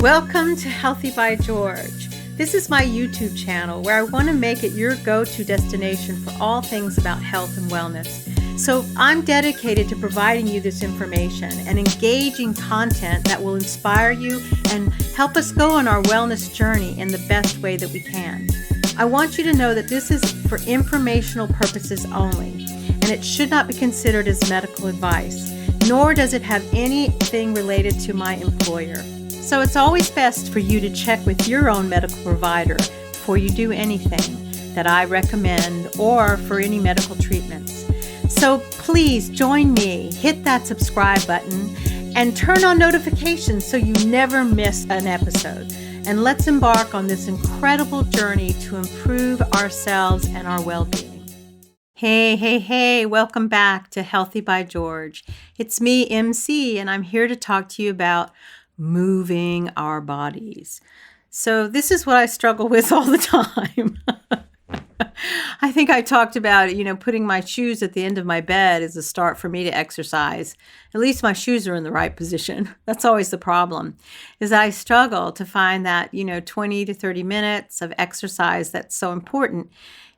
Welcome to Healthy by George. This is my YouTube channel where I want to make it your go-to destination for all things about health and wellness. So I'm dedicated to providing you this information and engaging content that will inspire you and help us go on our wellness journey in the best way that we can. I want you to know that this is for informational purposes only, and it should not be considered as medical advice, nor does it have anything related to my employer. So it's always best for you to check with your own medical provider before you do anything that I recommend or for any medical treatments. So please join me, hit that subscribe button, and turn on notifications so you never miss an episode. And let's embark on this incredible journey to improve ourselves and our well-being. Hey, welcome back to Healthy by George. It's me, MC, and I'm here to talk to you about moving our bodies. So this is what I struggle with all the time. I think I talked about, putting my shoes at the end of my bed is a start for me to exercise. At least my shoes are in the right position. That's always the problem, is that I struggle to find that, 20 to 30 minutes of exercise that's so important.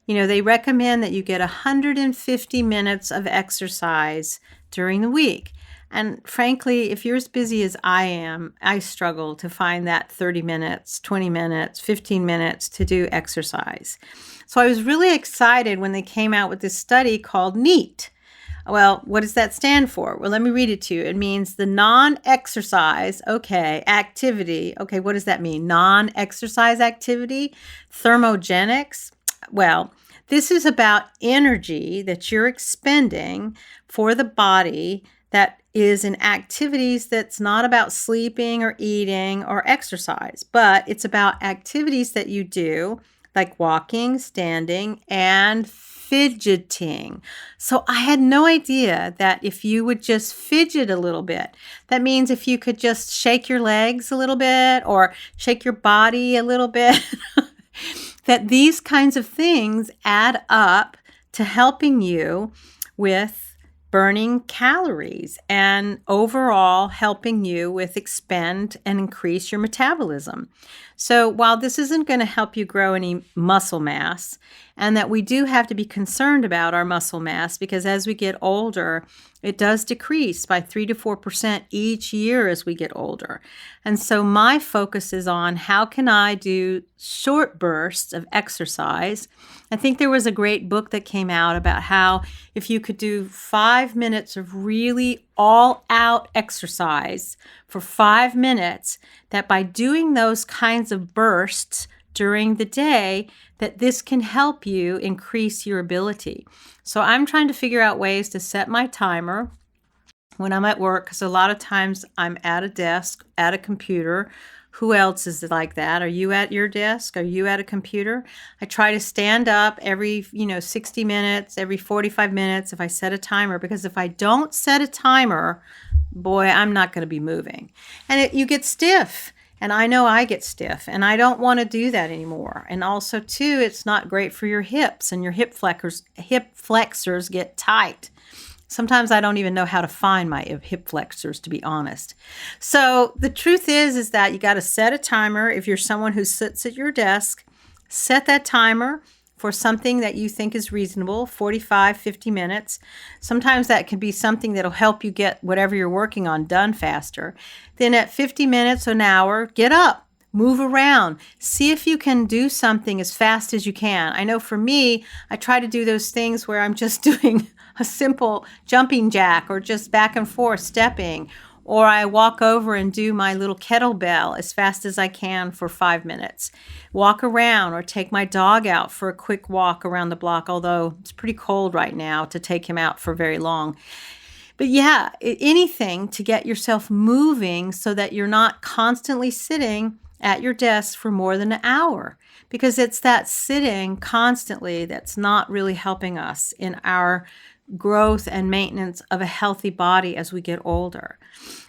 They recommend that you get 150 minutes of exercise during the week. And frankly, if you're as busy as I am, I struggle to find that 30 minutes, 20 minutes, 15 minutes to do exercise. So I was really excited when they came out with this study called NEAT. Well, what does that stand for? Well, let me read it to you. It means the non-exercise, activity. Okay, what does that mean? Non-exercise activity, thermogenics. Well, this is about energy that you're expending for the body that is in activities that's not about sleeping or eating or exercise, but it's about activities that you do like walking, standing, and fidgeting. So I had no idea that if you would just fidget a little bit, that means if you could just shake your legs a little bit or shake your body a little bit, that these kinds of things add up to helping you with burning calories and overall helping you with expend and increase your metabolism. So while this isn't going to help you grow any muscle mass, and that we do have to be concerned about our muscle mass because as we get older, it does decrease by 3 to 4% each year as we get older. And so my focus is on how can I do short bursts of exercise. I think there was a great book that came out about how if you could do 5 minutes of really all-out exercise for 5 minutes, that by doing those kinds of bursts during the day, that this can help you increase your ability. So I'm trying to figure out ways to set my timer when I'm at work, because a lot of times I'm at a desk, at a computer. Who else is like that? Are you at your desk? Are you at a computer? I try to stand up every, 60 minutes, every 45 minutes if I set a timer, because if I don't set a timer, boy, I'm not going to be moving. And you get stiff. And I know I get stiff, and I don't want to do that anymore. And also, too, it's not great for your hips, and your hip flexors get tight. Sometimes I don't even know how to find my hip flexors, to be honest. So the truth is that you got to set a timer. If you're someone who sits at your desk, set that timer for something that you think is reasonable, 45, 50 minutes. Sometimes that can be something that'll help you get whatever you're working on done faster. Then at 50 minutes, an hour, get up, move around, see if you can do something as fast as you can. I know for me, I try to do those things where I'm just doing a simple jumping jack or just back and forth stepping, or I walk over and do my little kettlebell as fast as I can for 5 minutes. Walk around or take my dog out for a quick walk around the block, although it's pretty cold right now to take him out for very long. But yeah, anything to get yourself moving so that you're not constantly sitting at your desk for more than an hour, because it's that sitting constantly that's not really helping us in our growth and maintenance of a healthy body as we get older.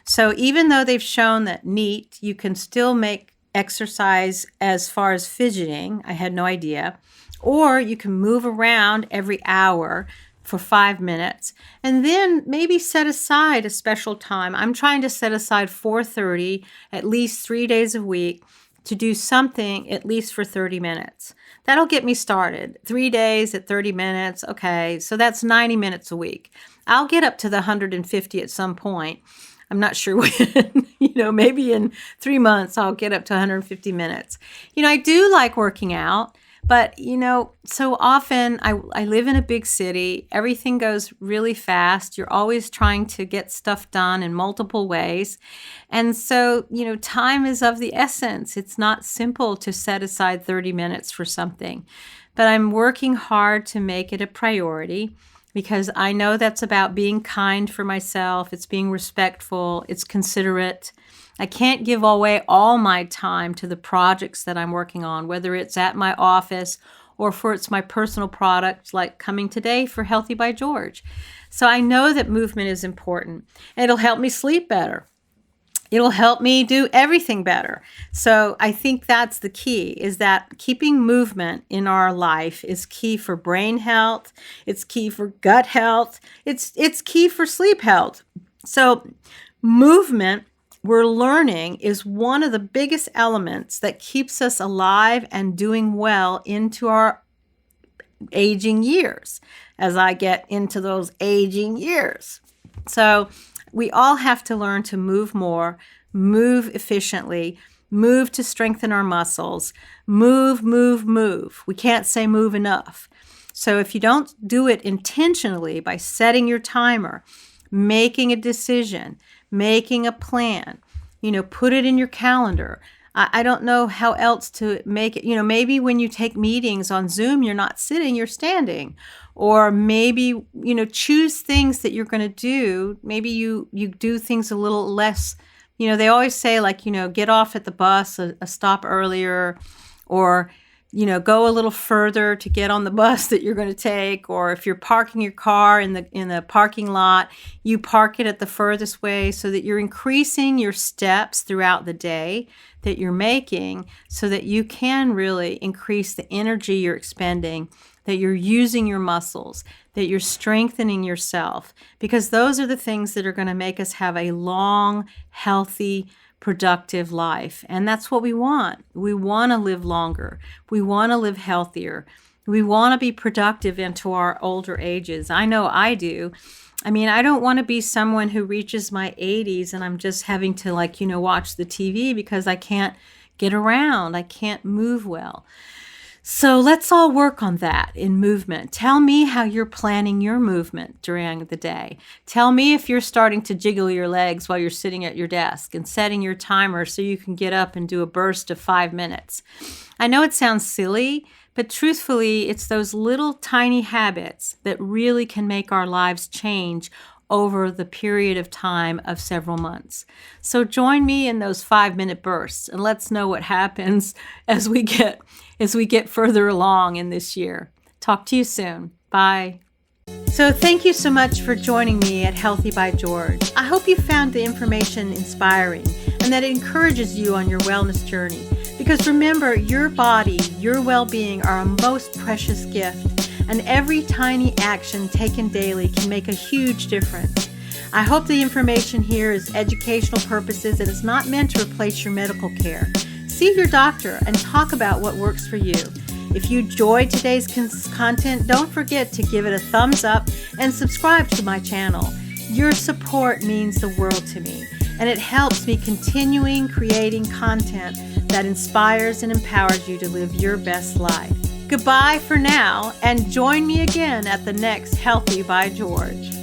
So even though they've shown that NEAT, you can still make exercise as far as fidgeting, I had no idea, or you can move around every hour for 5 minutes, and then maybe set aside a special time. I'm trying to set aside 4:30 at least 3 days a week to do something at least for 30 minutes. That'll get me started. 3 days at 30 minutes. Okay, so that's 90 minutes a week. I'll get up to the 150 at some point. I'm not sure when, maybe in 3 months I'll get up to 150 minutes. I do like working out. But, so often I live in a big city. Everything goes really fast. You're always trying to get stuff done in multiple ways. And so, time is of the essence. It's not simple to set aside 30 minutes for something. But I'm working hard to make it a priority because I know that's about being kind for myself. It's being respectful. It's considerate. I can't give away all my time to the projects that I'm working on, whether it's at my office or for it's my personal product, like coming today for Healthy by George. So I know that movement is important. It'll help me sleep better. It'll help me do everything better. So I think that's the key, is that keeping movement in our life is key for brain health. It's key for gut health. It's key for sleep health. So movement, we're learning, is one of the biggest elements that keeps us alive and doing well into our aging years, as I get into those aging years. So we all have to learn to move more, move efficiently, move to strengthen our muscles, move. We can't say move enough. So if you don't do it intentionally by setting your timer, making a decision, making a plan, put it in your calendar. I don't know how else to make it. Maybe when you take meetings on Zoom, you're not sitting, you're standing. Or maybe, choose things that you're going to do. Maybe you do things a little less. They always say, get off at the bus a stop earlier, or go a little further to get on the bus that you're going to take. Or if you're parking your car in the parking lot, you park it at the furthest way, so that you're increasing your steps throughout the day that you're making, so that you can really increase the energy you're expending, that you're using your muscles, that you're strengthening yourself, because those are the things that are going to make us have a long, healthy, productive life. And that's what we want. We want to live longer. We want to live healthier. We want to be productive into our older ages. I know I do. I don't want to be someone who reaches my 80s and I'm just having to watch the TV because I can't get around. I can't move well. So let's all work on that in movement. Tell me how you're planning your movement during the day. Tell me if you're starting to jiggle your legs while you're sitting at your desk and setting your timer so you can get up and do a burst of 5 minutes. I know it sounds silly, but truthfully, it's those little tiny habits that really can make our lives change over the period of time of several months. So join me in those 5-minute bursts, and let's know what happens as we get further along in this year. Talk to you soon. Bye. So thank you so much for joining me at Healthy by George. I hope you found the information inspiring and that it encourages you on your wellness journey. Because remember, your body, your well-being are a most precious gift. And every tiny action taken daily can make a huge difference. I hope the information here is educational purposes and is not meant to replace your medical care. See your doctor and talk about what works for you. If you enjoyed today's content, don't forget to give it a thumbs up and subscribe to my channel. Your support means the world to me, and it helps me continuing creating content that inspires and empowers you to live your best life. Goodbye for now, and join me again at the next Healthy by George.